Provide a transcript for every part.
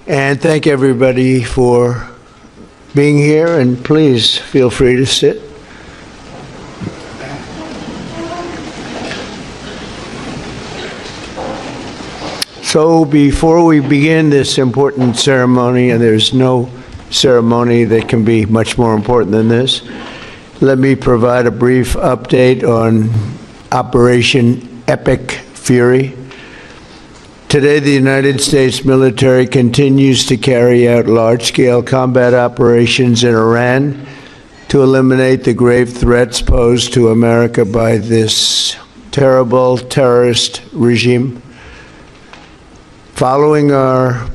And thank everybody for being here, and please feel free to sit. So before we begin this important ceremony, and there's no ceremony that can be much more important than this, let me provide a brief update on Operation Epic Fury. Today, the United States military continues to carry out large-scale combat operations in Iran to eliminate the grave threats posed to America by this terrible terrorist regime. Following our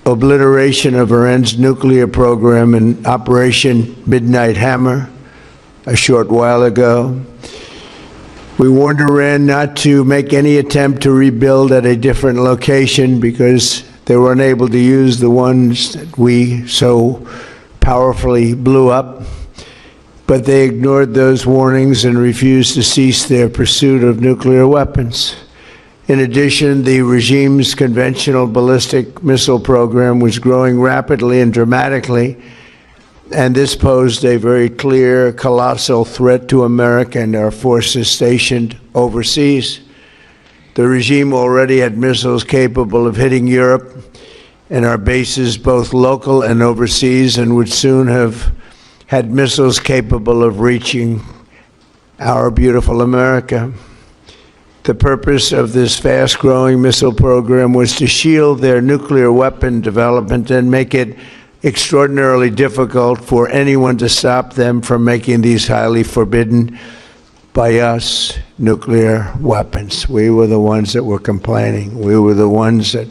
obliteration of Iran's nuclear program in Operation Midnight Hammer a short while ago, we warned Iran not to make any attempt to rebuild at a different location because they were unable to use the ones that we so powerfully blew up. But they ignored those warnings and refused to cease their pursuit of nuclear weapons. In addition, the regime's conventional ballistic missile program was growing rapidly and dramatically, and this posed a very clear, colossal threat to America and our forces stationed overseas. The regime already had missiles capable of hitting Europe and our bases, both local and overseas, and would soon have had missiles capable of reaching our beautiful America. The purpose of this fast-growing missile program was to shield their nuclear weapon development and make it extraordinarily difficult for anyone to stop them from making these highly forbidden by us nuclear weapons. We were the ones that were complaining. We were the ones that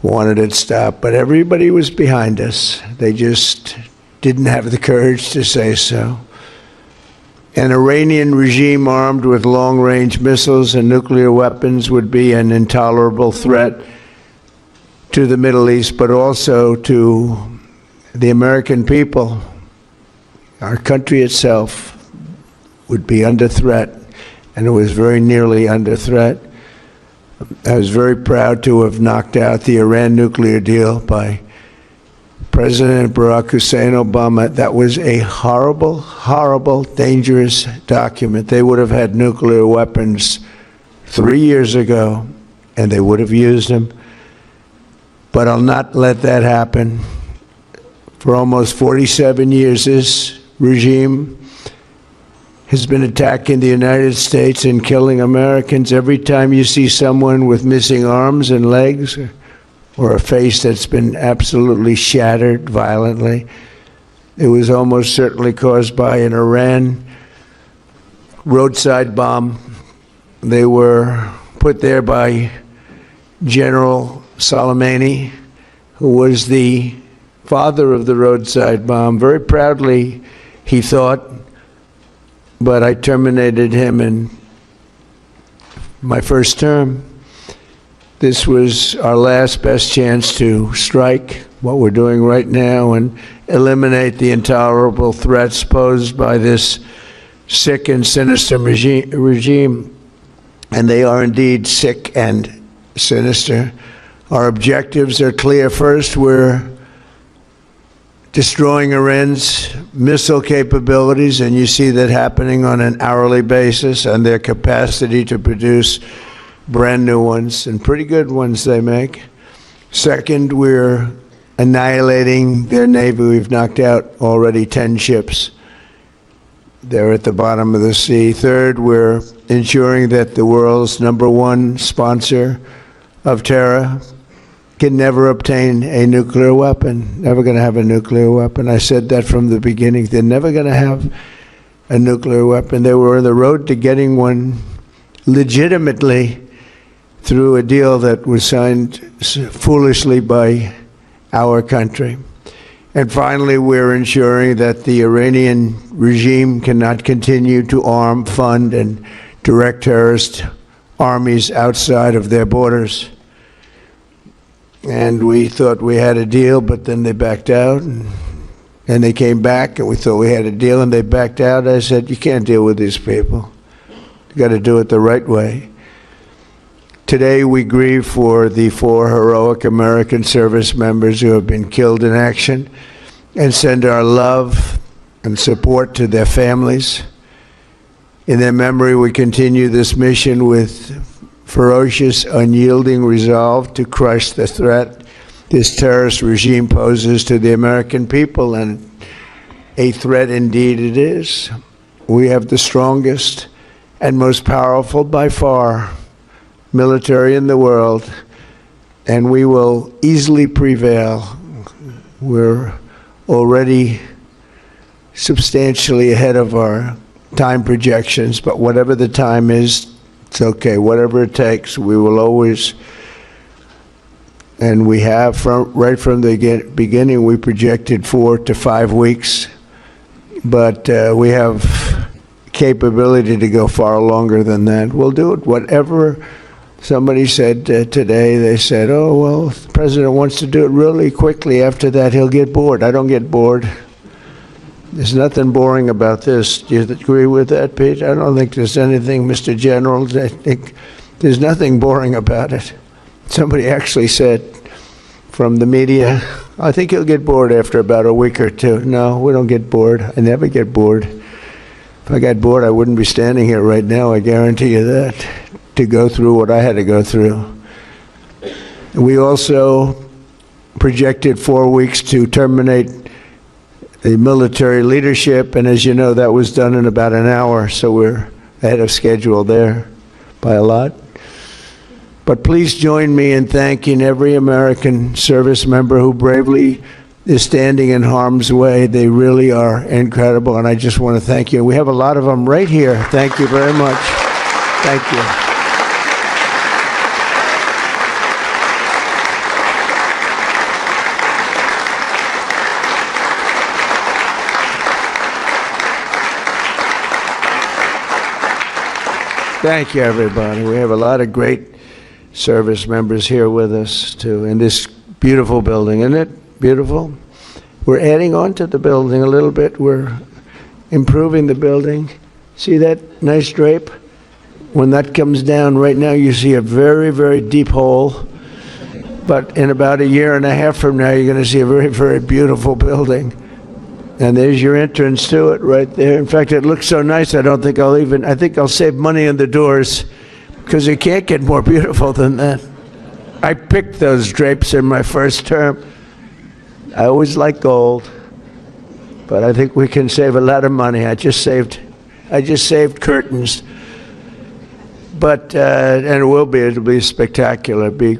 wanted it stopped, but everybody was behind us. They just didn't have the courage to say so. An Iranian regime armed with long-range missiles and nuclear weapons would be an intolerable threat to the Middle East, but also to the American people. Our country itself would be under threat, and it was very nearly under threat. I was very proud to have knocked out the Iran nuclear deal by President Barack Hussein Obama. That was a horrible, horrible, dangerous document. They would have had nuclear weapons 3 years ago, and they would have used them. But I'll not let that happen. For almost 47 years, this regime has been attacking the United States and killing Americans. Every time you see someone with missing arms and legs or a face that's been absolutely shattered violently, it was almost certainly caused by an Iran roadside bomb. They were put there by General Soleimani, who was the father of the roadside bomb. Very proudly, he thought, but I terminated him in my first term. This was our last best chance to strike what we're doing right now and eliminate the intolerable threats posed by this sick and sinister regime. And they are indeed sick and sinister. Our objectives are clear. First, we're destroying Iran's missile capabilities, and you see that happening on an hourly basis, and their capacity to produce brand new ones, and pretty good ones they make. Second, we're annihilating their navy. We've knocked out already 10 ships. They're at the bottom of the sea. Third, we're ensuring that the world's #1 sponsor of terror can never obtain a nuclear weapon, never going to have a nuclear weapon. I said that from the beginning. They're never going to have a nuclear weapon. They were on the road to getting one legitimately through a deal that was signed foolishly by our country. And finally, we're ensuring that the Iranian regime cannot continue to arm, fund, and direct terrorist armies outside of their borders. And we thought we had a deal, but then they backed out, and they came back, and we thought we had a deal, and they backed out. I said, you can't deal with these people. You got to do it the right way. Today we grieve for the 4 heroic American service members who have been killed in action and send our love and support to their families. In their memory, we continue this mission with ferocious, unyielding resolve to crush the threat this terrorist regime poses to the American people, and a threat indeed it is. We have the strongest and most powerful by far military in the world, and we will easily prevail. We're already substantially ahead of our time projections, but whatever the time is, it's okay. Whatever it takes, we will always, and we have right from the beginning, we projected 4 to 5 weeks, but we have capability to go far longer than that. We'll do it. Whatever somebody said today, they said, oh, well, if the president wants to do it really quickly. After that, he'll get bored. I don't get bored. There's nothing boring about this. Do you agree with that, Pete? I don't think there's anything, Mr. General. I think there's nothing boring about it. Somebody actually said from the media, I think he'll get bored after about a week or two. No, we don't get bored. I never get bored. If I got bored, I wouldn't be standing here right now, I guarantee you that, to go through what I had to go through. We also projected 4 weeks to terminate the military leadership, and as you know, that was done in about an hour, so we're ahead of schedule there by a lot. But please join me in thanking every American service member who bravely is standing in harm's way. They really are incredible, and I just want to thank you. We have a lot of them right here. Thank you very much. Thank you. Thank you, everybody. We have a lot of great service members here with us, too, in this beautiful building. Isn't it beautiful? We're adding on to the building a little bit. We're improving the building. See that nice drape? When that comes down, right now you see a very, very deep hole. But in about a year and a half from now, you're going to see a very, very beautiful building. And there's your entrance to it right there. In fact, it looks so nice, I think I'll save money on the doors, because it can't get more beautiful than that. I picked those drapes in my first term. I always like gold, but I think we can save a lot of money. I just saved curtains. But, and it'll be spectacular. It'll be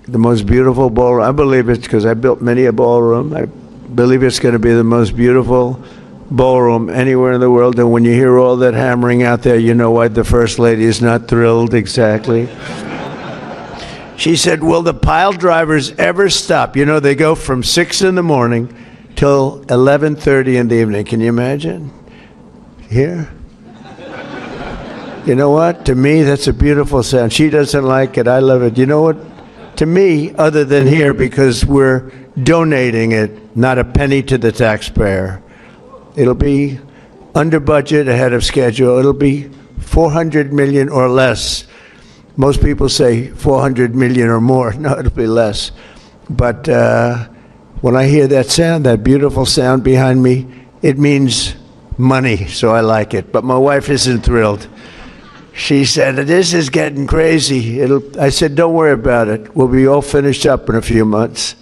the most beautiful ballroom. I believe it's because I built many a ballroom. I believe it's going to be the most beautiful ballroom anywhere in the world. And when you hear all that hammering out there, you know why the First Lady is not thrilled exactly. She said, will the pile drivers ever stop? You know, they go from 6 in the morning till 11:30 in the evening. Can you imagine? Here? You know what? To me, that's a beautiful sound. She doesn't like it. I love it. You know what? To me, other than here, because we're donating it, not a penny to the taxpayer. It'll be under budget, ahead of schedule. It'll be $400 million or less. Most people say 400 million or more. No, it'll be less. But when I hear that sound, that beautiful sound behind me, it means money, so I like it. But my wife isn't thrilled. She said, this is getting crazy. I said, don't worry about it. We'll be all finished up in a few months.